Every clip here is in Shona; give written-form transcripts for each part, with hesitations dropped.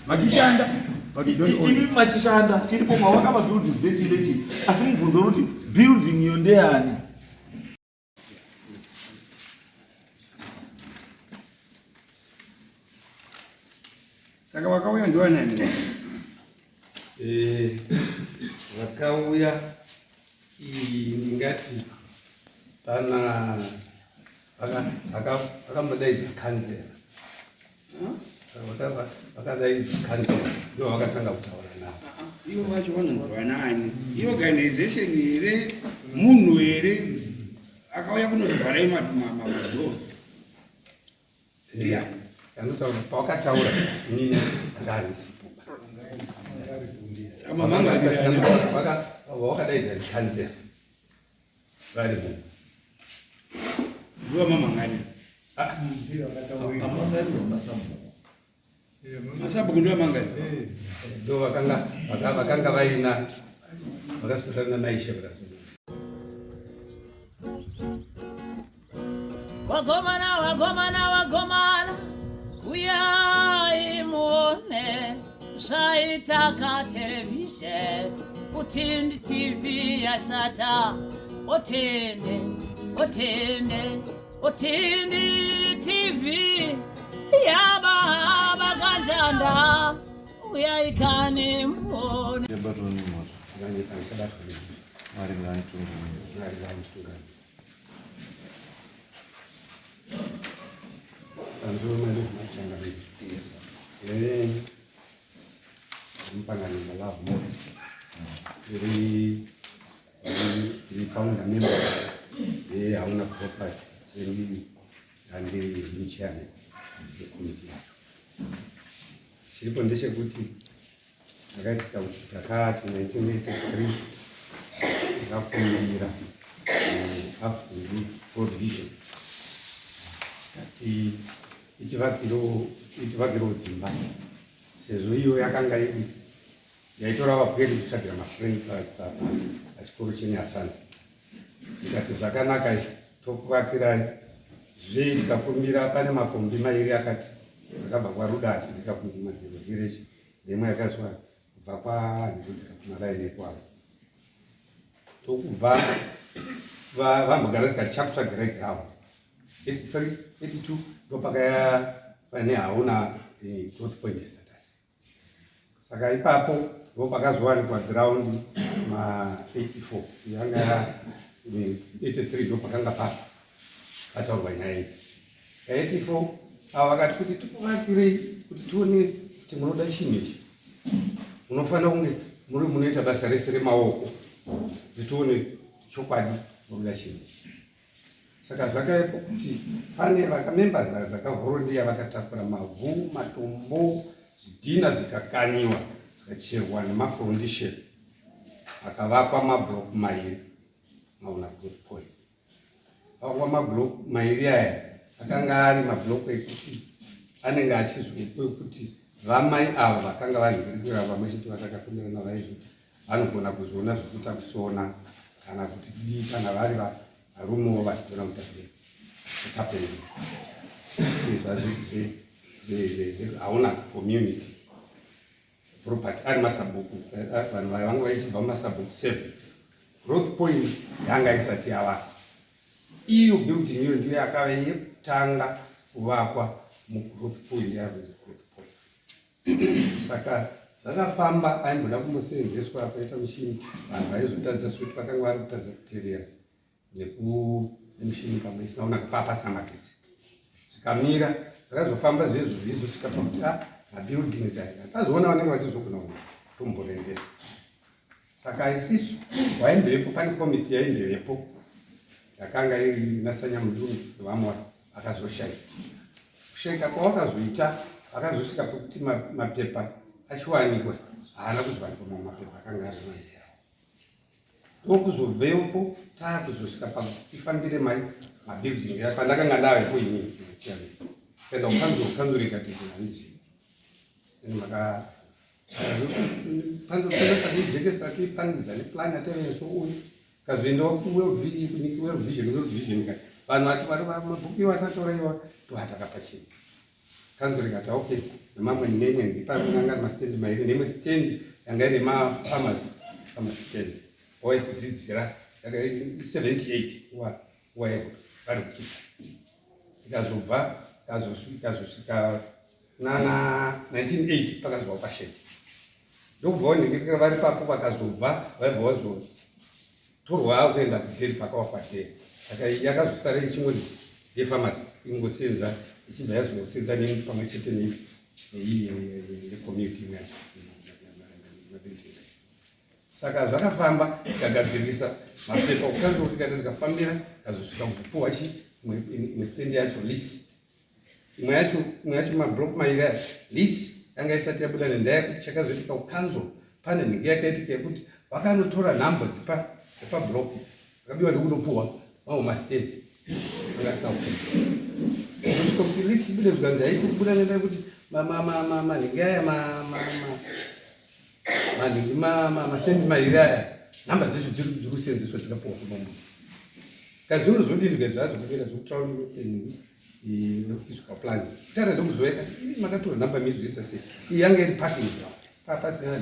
Machishanda. Ini machishanda. Chiripo mawaka mabuildings lechi. Asi mubvunzo kuti building iyo ndeani? Saka wakauya ndiwanani? Wakauya ndingati pana akambodaidza kanzera. Vakadaidza kanzera ndio wakatanga kutaura navo. Ivo vacho vanonzwa nani? Organization here, munhu here akauya kunozvharai madoors. Ndiani? Anotaura pawakataura ini ndaarisipo. Wakadaidza kanzera vari munhu. Ndiwa mamangarira. Amamangarira masambuko. Masambuko ndiwa mangarira. Ndo vakanga vaina vakasotana naishe vakasona. Wagomana uyai muone zvaitaka television Utindi TV yasata Utindi TV yaba kanjanda uyai kani muone Mpangani Love More. Very found a member. They are on a property and the chairman of the committee. She condition kuti akaita kuti takati 1983 takafungira afundi World Vision kati itivakiro dzimba sezvo iyo yakanga iri yaitora vapweri kutsvagira mafriend pachikoro cheNyasanza ikati zvakanaka tokuvakirai tikakumbira pane makombi mairi akati akabva kwaRuda achidzika kumadziro village nemwe yakazwa kubva kwanhikudzika kumaraini kwavo tokubva vambogara tikati chakutsvagirai ground 83 82 ndopakaya pane hauna dot point status. Saka ipapo ndopakazowanikwa ground ma84 yanga 83 ndopakanga pataurwa nyaya iyi. 84 ava vakati kuti tikuvakirei kuti tione kuti munoda chinhu ichi munofanira kunge muri munoita basa rese remaoko kuti tione chokwadi munoda chinhu ichi. Saka zvakaipo kuti pane vakamemba dzakavhorondiya vakatakura mavhu, matombo, zvidhina zvikakanyiwa zvikacherwa nemafoundation akavakwa mablock mairi mauna growth point. Vakwa mablock mairi aya akanga ari mablock ekuti anenge achizokwe kuti vamai ava vakanga vari kurikura vamachiti vatakafundirana vaizoti vanogona kuzoona zvokuita kusona kana kuti kudii kana vari varumewo vachigona kuita kapeni hauna community property ari masabhuku vanhu vanga vachibva mumasabhuku 7 growth point yanga isati yavakwa. Iyo building iyo ndiyo yakava yekutanga kuvakwa mugrowth point yarunzi growth point. Saka zvakafamba aimboda kumbosenzeswa paita mushini vanhu vaizotadzisa kuti vakanga vari kutadza kuteerera nemushini pamwe isina kuna kupapasa magetsi zvikamira zvakazofamba zvizosvika pakuti mabuildings aya akazoona vanenge vachizogona kutomborendesa. Saka isisu waimbepo pane komiti yaimbepo yakanga iri nasanya mudunhu vamwe vakazoshaika kushaika kwavakazoita vakazosvika pekuti mapepa achiwanikwa haana kuzowanikwa mapepa akanga ari mazera ndokuzobvepo taakuzosvika patifambire mabuilding pandakanga ndavepo inini kuenda kukanzuro ikati zvinhanizvi maka panzojekesa toipangidza neplan ataveso uyu kazoendawo kuworld vision kati vanhu vati vari mabhuku iwo atatoreiwa toatakapachini kanzo rikati okay nemamwe nemwe ndipanangana mastendi mairi nemwe stendi yanga ine mapharmacy stand oisidzidzira yaka 78 waeko vari kuchipa ikazobva ikazosvika nana 1980 pakazova pashedi ndokubva vanengekera vari papo vakazobva vaibva vazotorwa kuenda kudheri pakavakwa dheri saka yakazosara ichingoti ndefamasi ingosenza ichibva yazosenza pamwe chete neiyi yecommunity saka zvakafamba ikagadzirisa mapepa okukanzwa kuti kana tikafambira kazosvika kupuwa imwe stendi yacho lisi imwe yacho mablock mairi lisi yanga isati yabuda nenda yekuti chakazoitika kukanzwa pane nhingi yakaitika yekuti vakanotora nhambo dzepablock vakabiwa nekunopuwa mamwe mastendi angasauka kusvika kuti lisi ibude zvikanzi haiti kubuda nenda yekuti manhingi aya manhingi mastendi mairi aya nhamba dzecho dziri kusenzeswa dzikapuwa kunombo kazvinozodini ngezvazvokupera zvokutaura nokutiswa plan tara ndokuzoeka makatora nhamba mizoisa sei iyi yanga iri parking pasina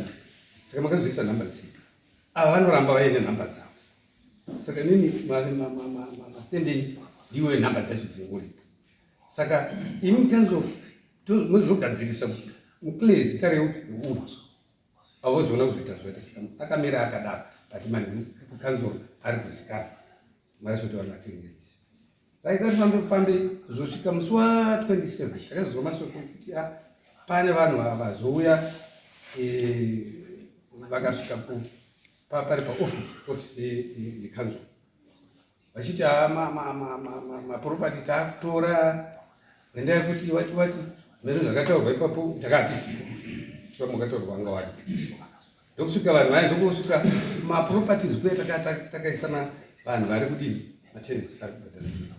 saka makazoisa nhamba sei ava vanoramba vaine nhamba dzavo saka nini mastendi ndiwe nhamba dzacho dzingoripo saka imi kanzo muzogadzirisa kuti muklezi tareu uru avazoona kuzoita zvoita saka akamira akadaro but mani kanzo ari kusikana marasoti vanhu vatengeisi raikatifambe kuzosvika musi wa27 takazozwa masoko kuti pane vanhu vazouya vakasvika pari paofisi yekanzo vachiti maproperty taakutora nenda yekuti wati mene zvakataurwa ipapo takahatisipo saka mukataurwa vanga wadi ndokusvika vanhu vaya ndokosvika maproperties kuya takaisa vanhu vari kudini matenants vari kubhadhara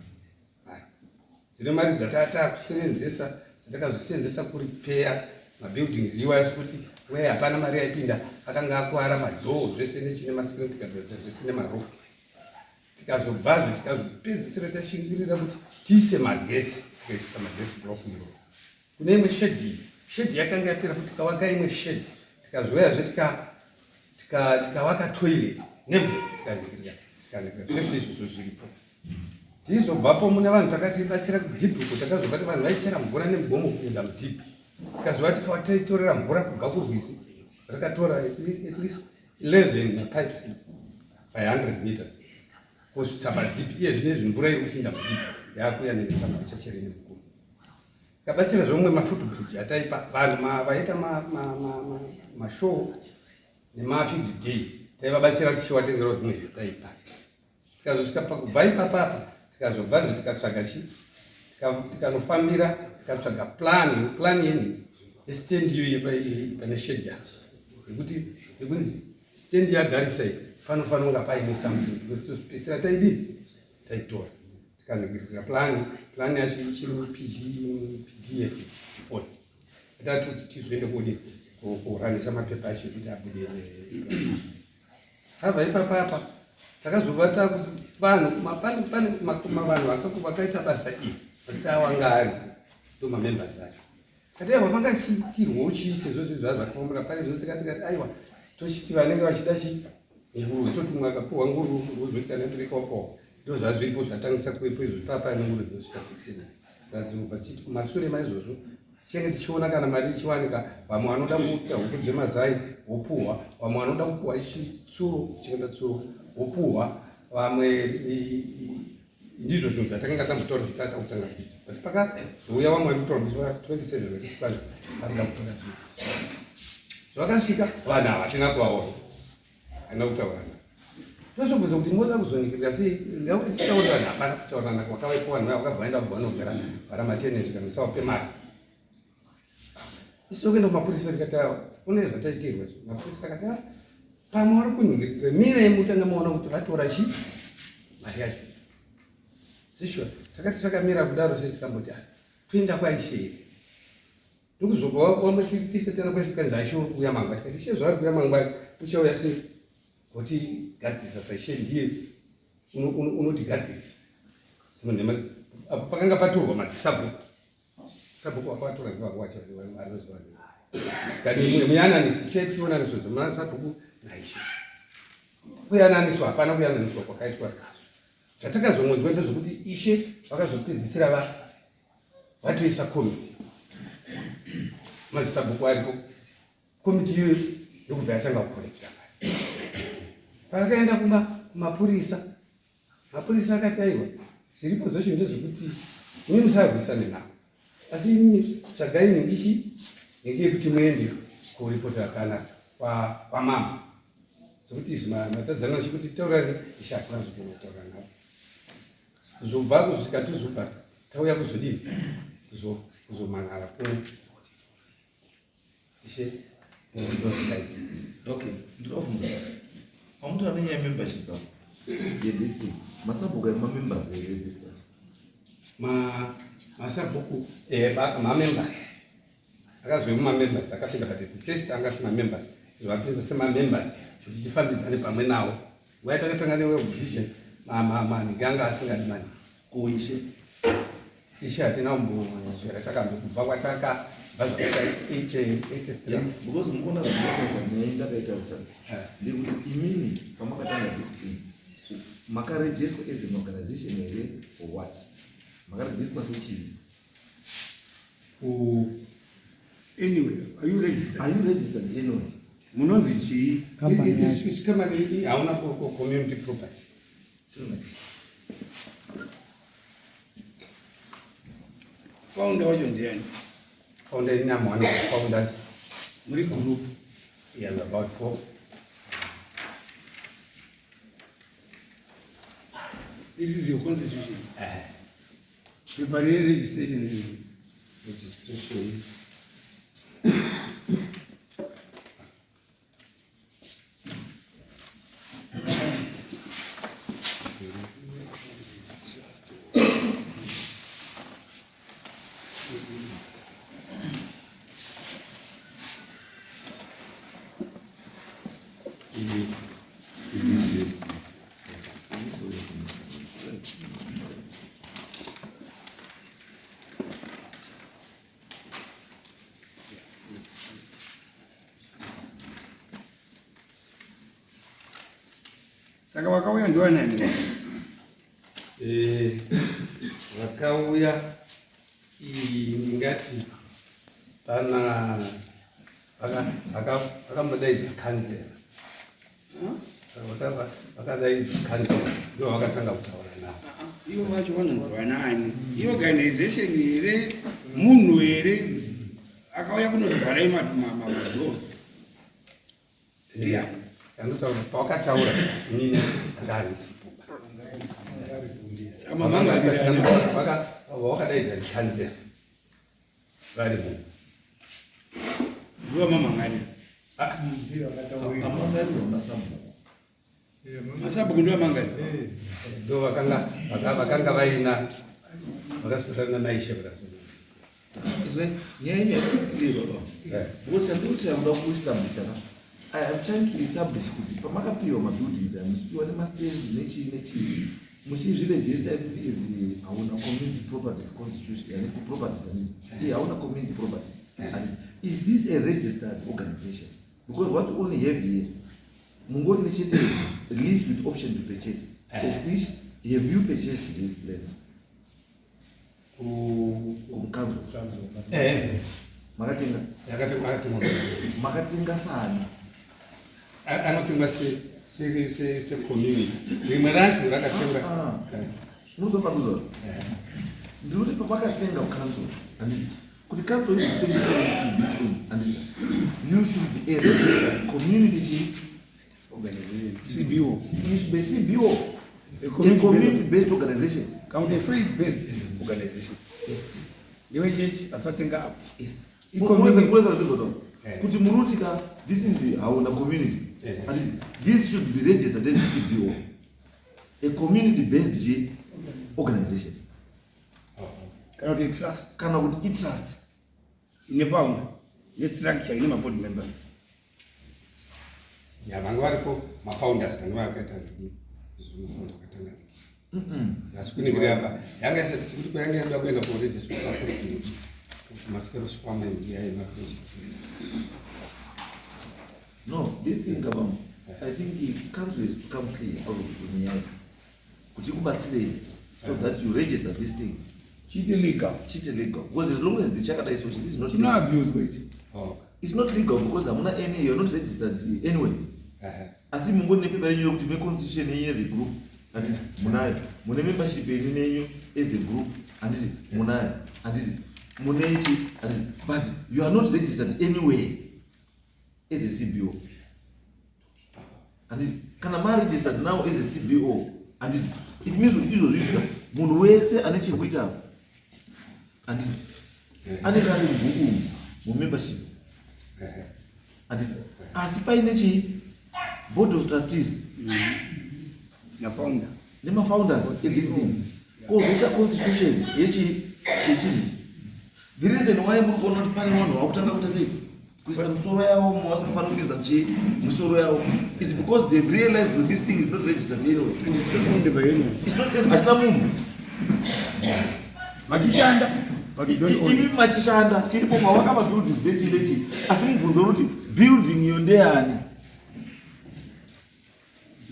dzine mari dzataakusevenzesa dzatakazosenzesa kuripeya mabuildings iwaya kuti weye hapana mari yaipinda akanga akuwara madzoo zvese nechine mascreen tikabvedza zvese nemarofu tikazobvazvo tikazopedzisira tashingirira kuti tiise magesi tikaisisa magesi block iro kune imwe shedi yakanga yapera kuti tikawaka imwe shedi tikazoyazve tikawaka toilet nemvura zvese izvozvo zviripo tizobvapo mune vanhu takatibatsira kudhibhuko takazokati vanhu vaichera mvura nemugomo kupinda mudhibhi tikazova tikawataitorera mvura kubva kurwizi rakatora at least 11 mapipes by 100 meters kusvitsa padhibhi iye zvinezvi mvura iri kupinda mudhibhi yakuya nekamaichachere nemugomo tikabatsira zvomwe mafootbridge ataipa vanhu vaita mashow nemafield day taivabatsira kuti chiwatengera zvimwe zvataipa tikazosvika pakubva ipapapa tikazobvazvo tikatsvaga tikanofambira tikatsvaga plan yeni yestendi iyoyo pane shedi yacho yekunzi stendi yagarisai panofanira kunga paine something tosipesera taitora tikaningirira plan yacho ichiri pdf 4 atati kuti tizoende kodi kuranisa mapepa acho kuti abude abva ipapapa takazobata kuti vanhu pane vanhu vakaita basa iri vakawanga ari ndo mamembers acho kataiwa vangachikirwawo chiise zvozvo zvazvo vakaomera pane zvino tikatikati aiwa tochiti vanenge vachida nguru toti umwe akapuhwa nguru ruzoti kana turikwapawo ndo zvazviripo zvatangisa kuvepo izvo papa nenguru dzinosvika 16 dzobva chiti kumashure maizvozvo tichenge tichiona kana mari ichiwanika vamwe vanoda kuita huku dzemazai wopuhwa vamwe vanoda kupuhwa chitsuro chichengeta tsuro wopuhwa vamwe ndizvo zvinhu zvatakanga tambotaura kuti tata kutanga kuita but pakazouya vamwe vanotaura kuti 27 vekukwanza varida kutora zvinhu zvakasvika vanhu ava hatina kuvaona hatina kutaurana tozobvunza kuti moda kuzonikirira sei ngakuti titaurana hapana kutaurana vakavaipo vanhu vaya vakabva vaenda kubva vanogara varamatenensi kana usawape mari isokuenda kumapurisa tikati une zvataitirwa mapurisa akati pamwe vari kunyingirira mirai mutanga maona kuti vatora mari yacho zishwa takati takamira kudaro sei tikamboti toenda kwaishe ndokuzobva wamwe tise tena kwaishikanzi aishe uri kuuya mangwani tikati ishe zvaari kuuya mangwani uchauya sei kuti gadzirisa saishe ndiye unotigadzirisa apo pakanga patorwa madzisabhuku sabhuku wakwatora ngwakwacha vanoziva kani muyananiswa tichaitichonaniswa zomana sabhuku naishe kuyananiswa hapana kuyananiswa kwakaitwa zvatakazomwenzwa ndezvokuti ishe vakazopedzisira vatoisa komiti mazisabhuku ariko komiti iyoyo ndokubva yatanga kukorekta pavakaenda kumapurisa mapurisa akati aiwa zviripo zvesho ndezvokuti imi musarwisane navo asi imi tsvagai nendishi nenge yekuti muende kuripota kana kwamama zvokuti izvi matadzana chikuti taurani ishe hatina zvikunotaura navo kuzobva kuzvika tozobva tauya kuzodini kuzomanhara ishe ndozvikaiti. Okay, ndinobvunza pamutora nenyaya membership yedistrict masabhuku ari mamembers here edistrict masabhuku mamembers akazve mumamembers akapinda patiti first anga semamembers zvavapinza semamembers kuti tifambidzane pamwe nawo nguva takatanga newevision manhingi anga asingadi maningi kuishe ishe hatina kumbozvera takambobva kwataka zvakaita 83 because mukona zvaakaisa nyaya ndakaita ndekuti imini pamakatanga district makarejiswa as an organization here or what makarejiswa sechii anyway are you registered anyway munonzi chii isikamani hauna community property founder wacho ndiani founder inam one of the founders muri group yeah about 4. This is your constitution. Paper registration. Registration. Saka wakauya ndiwanani vakauya ndingati pana vakambodaidza kanzera vakadaidza kanzera ndo vakatanga kutaura navo ivo vacho vanonzi vanani iorganization here munhu here akauya kunozivharai madosi ndiani anotaura pawakataura inini andahanisipo vawakadaidza ndikanzera vari munhu ndiva mamangarira amangarirwa masabhuku masabhuku ndiva mangarira ndo vakanga vaina vakasotana naishe vakasotana izwe nyaya ine yasikilirwa because handikuti yamuda kuestablisha I am trying to establish kuti pamakapiwa mabuildings amuchipiwa nemastands nechii muchizviregister as hauna community properties constitution yani properties and hauna community properties and is this a registered organization because what you only have here mungori nechete lease with option to purchase of which have you purchased this land kumkanzo makatenga makatenga sana anotengwa secommunity rimwe racho rakatenga muzopaduza ndikuti pamakatenga kanzo kuti kanzo izvitengeserei and you should be a registered community organization CBO you should be CBO a community based organization county faith based organization ndiwe church asatenga apo kuti murutika this is hauna community and this should be registered as a CBO a community based organization kana kuti trust kana kuti trust ine founder yestructure ine board members vanga varipo mafounders vanga vakaita zvimufounder vakatanga asi kuningiri apa yanga isati sikuti kwayanga yada kuenda kuregistrar must respond and yeah, No, this thing about, I think it comes with to come clear out of the Nyaya. Could you go back today so that you register this thing? Chiti legal. Cheat legal. Because as long as the Chakata is this is not You know legal. abuse which. Oh. It's not legal because I'm not any, you're not registered anyway. As if I'm going to be very young to make constitution as a group. And it's Munai. Mune membership in as a group. And it's Munai. And it's Munechi. But you are not registered anyway as a CBO. And it's Kanama registered now as a CBO. And it means with you, Munwese and it's a and membership. And as Painichi, board of trustees, The founder. Nema founders in this thing. Because it's a constitution, the reason why we are not planning on what I'm going to say, is because they've realized that this thing is not registered anyway. And it's not owned by anyone. It's not Ashnamu. Machishanda. But you don't own Even it. Machishanda, she put my work buildings, Lechi. As in Fundoruti, building you there.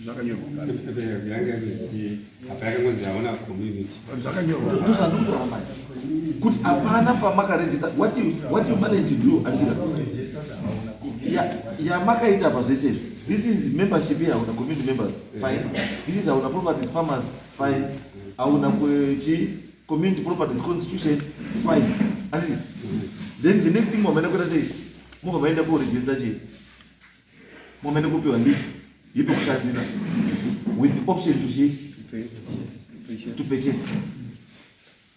Zakanyoko. Apaka mwenzi haona community. Zakanyoko. Those are not for much. Could apana pamaka register. What you manage to do? Yeah, maka it up as they say. This is membership here, our community members. Fine. This is our properties farmers. Fine. Our community properties constitution. Fine. And then the next thing we're going to say, move by the register. We're going to go on this. With the option to purchase.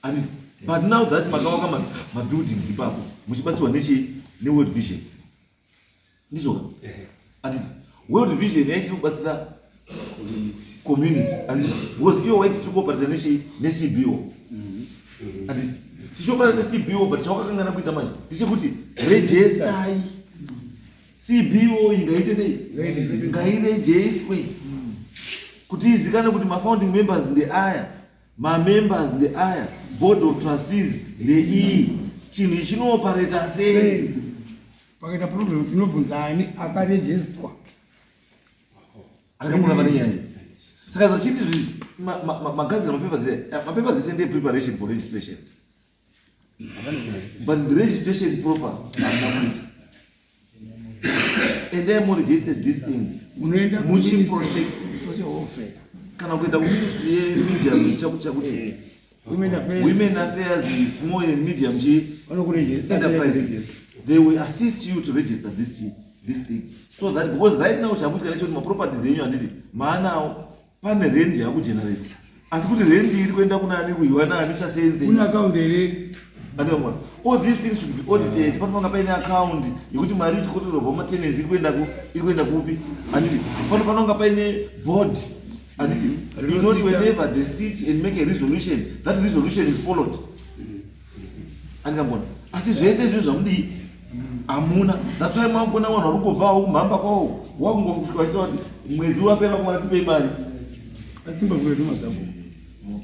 And but now that my building Zimbabwe, which is one World Vision. This one. And World Vision is but community. And because you wait to go but the CBO. And to show the CBO, but talking about the money. This is register. CBO ingairejestwe kuti izikane kuti ma founding members ndeaya, ma members ndeaya, board of trustees ndeiyi, chinhu chinooperata sei? Pakaita problem tinobvunzani akarejestwa. Akamuna pane nyaya. Saka zvachiti magadzira mapapers ese ndee preparation for registration. But the registration proper haana. And then more registered this thing. Muchi protect such a warfare. Kana kuenda ministry medium chakuti women affairs, small and medium enterprises. They will assist you to register this thing. So that because right now chakuti kana choti ma properties yenyu anditi maana pane rent yaku generate. Asi kuti rent iri kuenda kuna ani kuiwana ani chasenze. Kuna account ere. All these things should be audited. Panofanga paine account yekuti mari ichikotorerwa maintenance iri kuenda kupi anditi panofanga paine board anditi you know whenever they sit and make a resolution, that resolution is followed. Andikambona asi zvese izvo zvamudi amuna. That's why mambona vanhu vari kubvawo kumhamba kwawo wakungofuswa achitaura kuti mwedzi wapera kumwana tipei mari. Atimbavuye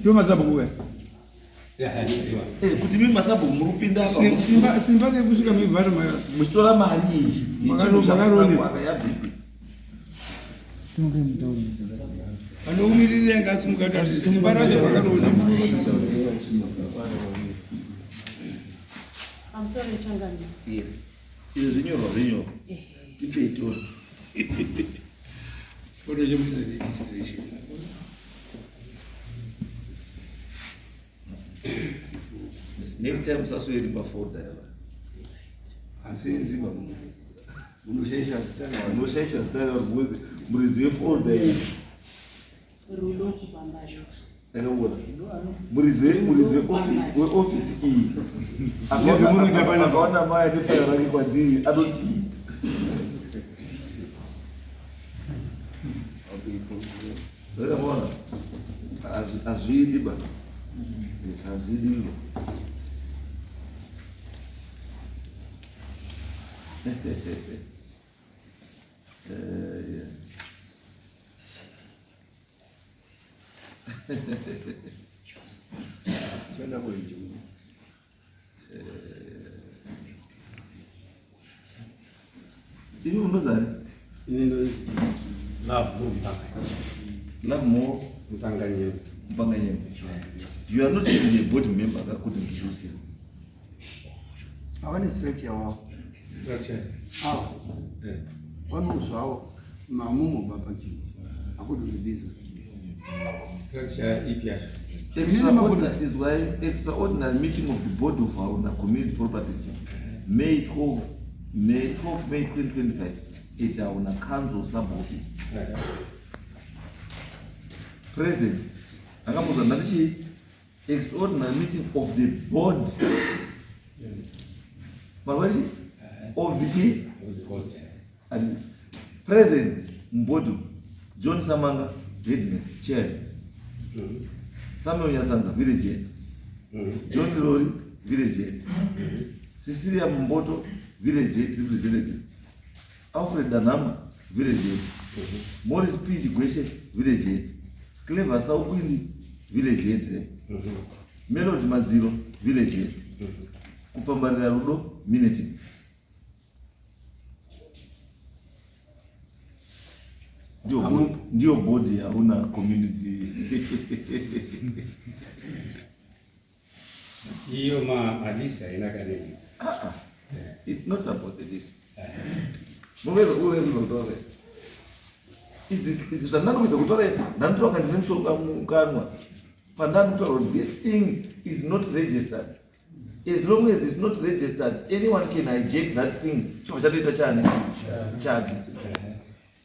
ndomazabhuku kuti mimi masabu murupinda apa simba nekusvika mivharo muchitora mari iyi yechinoakayabipi anomirira ngasi mukati simba racho vakaroona. I'm sorry, Changani. Yes. Izvo zvinyorwa tipei toni Foto chemuisa registration. Next time sasweri pafolder yava. Asenzi baba. Unoshaisha zitana. Unoshaisha zitana because murizive folder iyi. Rulo kupambayo. Ndakabona. Murizive office iyi. Akaona maya nefaya rake kwandiri anoti. Ndakabona. Azvidi baba. Azvidi. Yeah. Chanda kwa hiyo. Ini unozani? Ini ndo love movie panga. Love more Mpanganye. Mpanganye. You are not even a board member akakuti mkishukia. Awani structure wao. Structure. Hao. Wanu sawa maamumu baba chini. Akuduliza. Structure ipi? Extraordinary is why extraordinary meeting of the board of our community properties May 12, May 2025 at our council sub office. Present. Akamuza nalishi extraordinary meeting of the board. Mawaji of the board. Present Mbodu John Samanga, headman, chair. Samuel Nyasanza, village head. John Lori, village head. Cecilia Mboto, village head, representative. Alfred Danama, village head. Morris P. Gweshe, village head. Clever Saukwindi, village head. Melody Maziro, village head. Kupambarira Rudo, minute. Ndio body hauna community. Hiyo Alisa inakani. It's not about this. Mwewe ngotore. Is this another with ngotore nantoka ndimshoka mukanwa. Pandani to this thing is not registered. As long as it's not registered, anyone can hijack that thing. Choma chatoita chani. Chaki.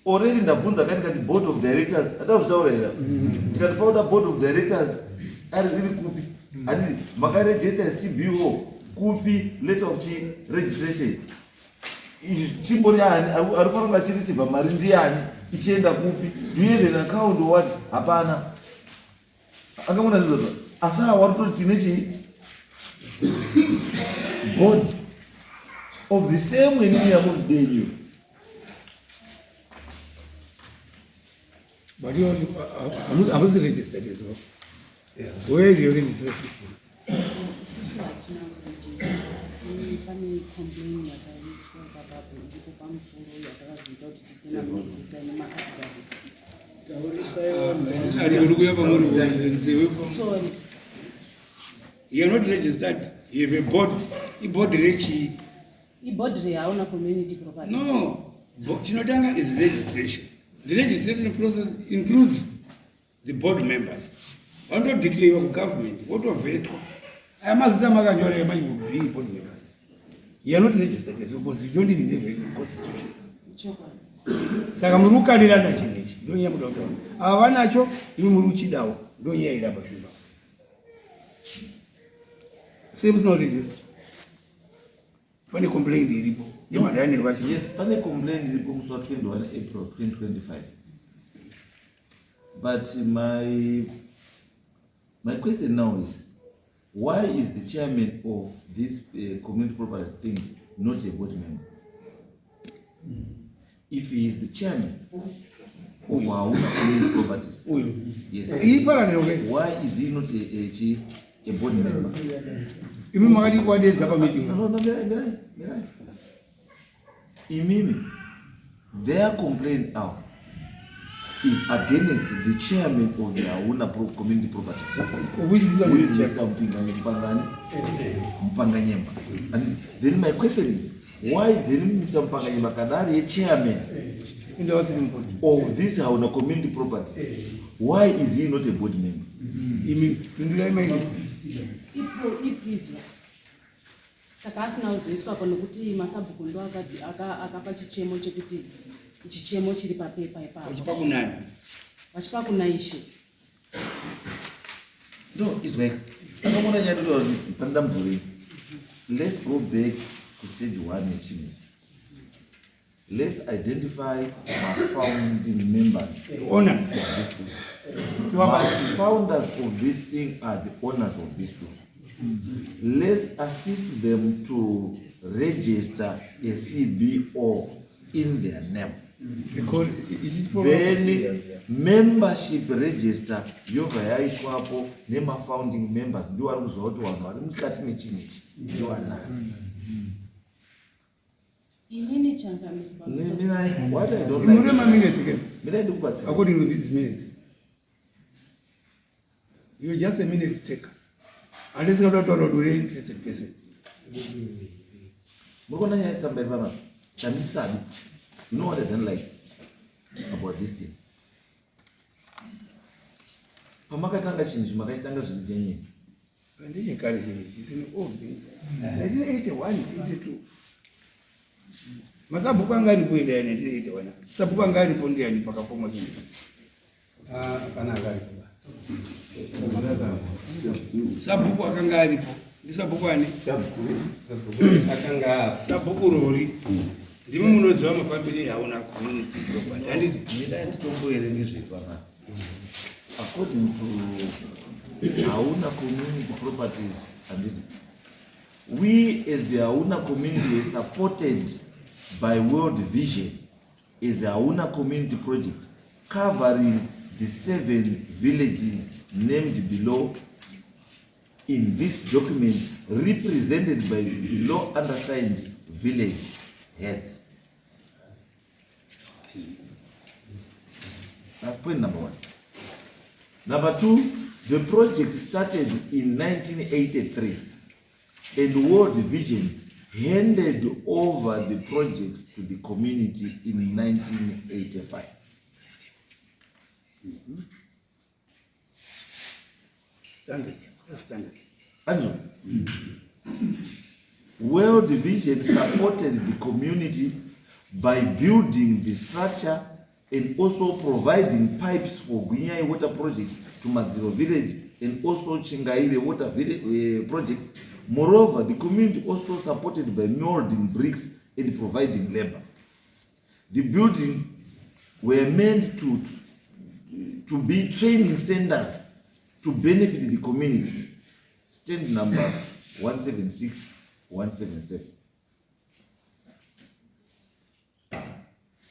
Already ndabvunza kati board of directors atazvitaurira tikati pauda board of directors ari riri kupi handiti makaregister CBO kupi letter of registration chimbori ani arifana kunga chirisibva mari ndiani ichienda kupi do you have an account or what hapana akamona ndizvo asa warutoti tinechi board of the same when we are not there you. But you are registered as well. Yes. Where is your registration? You are not registered. You have a board. A board rechi. A board reaona community property. No. Chinotanga is registration. The registration process includes the board members. I don't declare your government. What of it? I must say, you will be board members. You are not registered because you don't even have a constitution. Saka murukalira na chinechi ndonye mudoto avanacho imuruchidawo ndonye ira bashimba seems not registered. Pane complaint iripo yemadani rwachi. Yes, pane complaint iripo musi wa 21 April 2025. But my question now is, why is the chairman of this community properties thing not a board member? If he is the chairman of our own community properties, yes, why is he not a board member? Their complaint now is against the chairman of the Auna community properties. Who is Mr. Mpanganyemba? And then my question is, why then Mr. Mpanganyemba Kadari, a chairman of this Auna community properties? Why is he not a board member? If previous. Saka asina uzoiswa konokuti masabuku ndo akapa chichemo chekuti chichemo chiri papepa ipapo. Wachipa kunani? Wachipa kunaishe. No, it's like let's go back to stage 1 achievement. Let's identify our founding members. Owners of this thing. The founders of this thing are the owners of this thing. Let's assist them to register a CBO in their name. Because then membership register yobva yaitwapo nema founding members ndio vari kuzoti vanhu vari mukati mechinechi ndio vanayo. inini changamiro What I don't Ignore like. my minutes again. Mina ndikubatsira. According to these minutes, you're just a minute taker. Unless you're not a very interested person. Mukona nyaya tsamberi pama. Chandisabi. You know what I don't like about this thing? Pamakatanga chinhu makachitanga zviri genuine. Ndechekare chinhu chisi an old thing. 1981, 82. Masabhuku anga aripo ere 1981. Sabhuku anga aripo ndiani pakafomwa chinhu. Hapana akaripo. Sabhuku akanga aripo. Ndisabhuku ani? Sabhuku akanga sabhuku rori. Ndimi munoziva mafambiro yaona community property. Handiti? Mina nditomboerenga zvedu apa. According to Auna community properties, and we as the Auna community is supported by World Vision is the Auna community project covering the 7 villages named below in this document, represented by below undersigned village heads. That's point number 1. Number 2, the project started in 1983 and World Vision handed over the projects to the community in 1985. Standard. That's standard. Andrew, World Vision supported the community by building the structure and also providing pipes for Gunyai water projects to Madziro village and also Chingaire water village, projects. Moreover, the community also supported by molding bricks and providing labor. The building were meant to be training centers to benefit the community. Stand number 176, 177.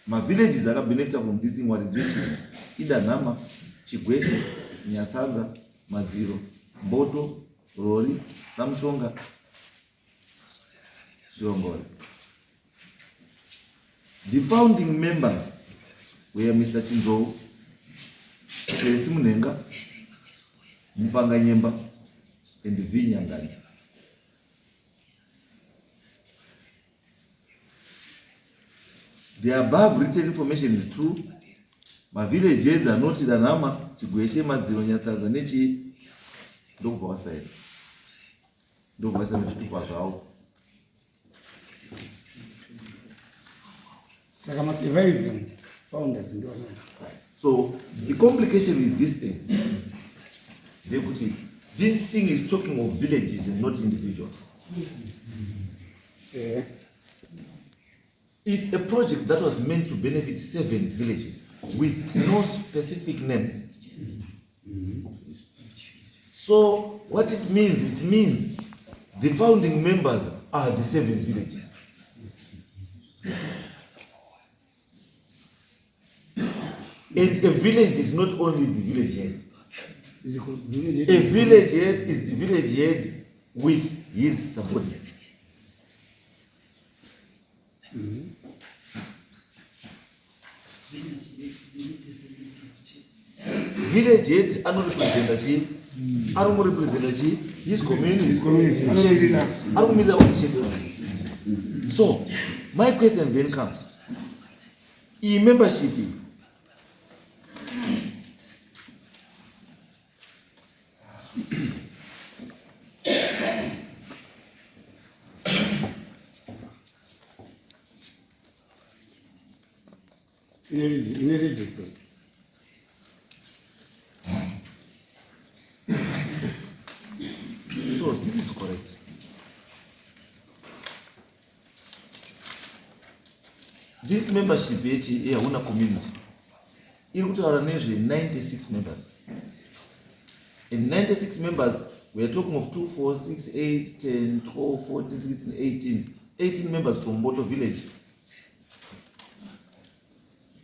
My villages are benefited from this thing. What is doing? Idanama, Chigweshe, Nyatsanza, Madziro, Boto, Rori, Samshonga, Shirongore. The founding members were Mr. Chinzo, Seresi Munenga, Mpanga Nyemba, and V. Nyangani. The above written information is true. My village heads are not Idanama, Chigweshe, Madziro, Nyatsanza, Nechi. Don't for side. Don't for side to pass out. Saka must revive founders in government. So the complication with this thing, Deputy, this thing is talking of villages and not individuals. Yeah. It's a project that was meant to benefit 7 villages with no specific names. So what it means the founding members are the 7 villages. And a village is not only the village head. A village head is the village head with his subordinates. Village head anorepresenta chi, anorepresenta chi, his community. So my question then comes: membership. In a register. So this is correct. This membership here una community. Iri kutaura nezve 96 members. And 96 members, we are talking of 2, 4, 6, 8, 10, 12, 14, 16, 18. 18 members from Boto village.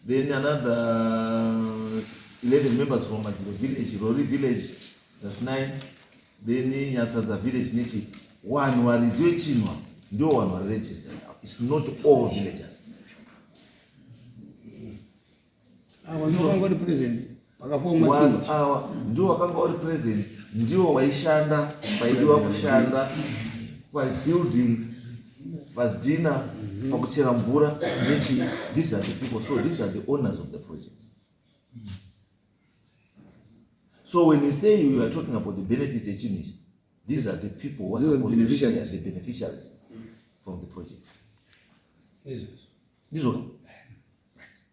Then another 11 members from Madziro village, Rori village, that's 9. Then Nyatsanza village, Nechi, 1 warizwe chinwa, ndio wana register. It's not all villagers. Ndio present. Ndio wakanga wali present, ndio waishanda, paidiwa kushanda, kwa building, vazidina, pakuchera mvura, nechi. These are the people, so these are the owners of the project. So when you say you are talking about the benefits achieved, these are the people who are supposed to share the beneficiaries from the project. Yes. This one.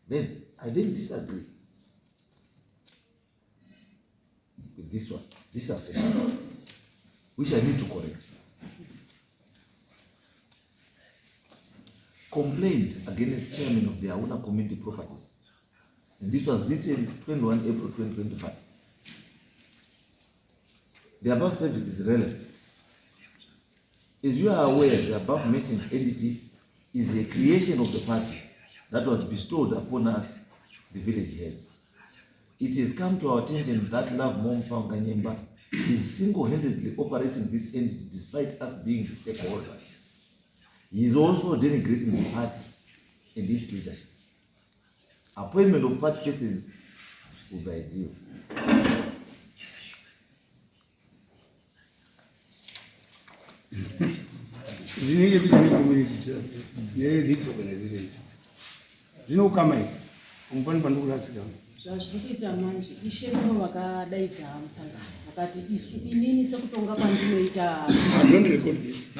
Then I didn't disagree with this one, this assertion, which I need to correct. Complaint against chairman of the Auna Community Properties, and this was written 21 April 2025. The above subject is relevant. As you are aware, the above mentioned entity is a creation of the party that was bestowed upon us, the village heads. It has come to our attention that Love Momfa Nganyemba is single-handedly operating this entity despite us being the stakeholders. He is also denigrating the party and its leadership. Appointment of party persons will be ideal. Community trust. This organization. Come here. Zvazvirikuita manje isheno vakadaidza mutsangano vakati isu inini sekutonga kwandinoita. I don't record this.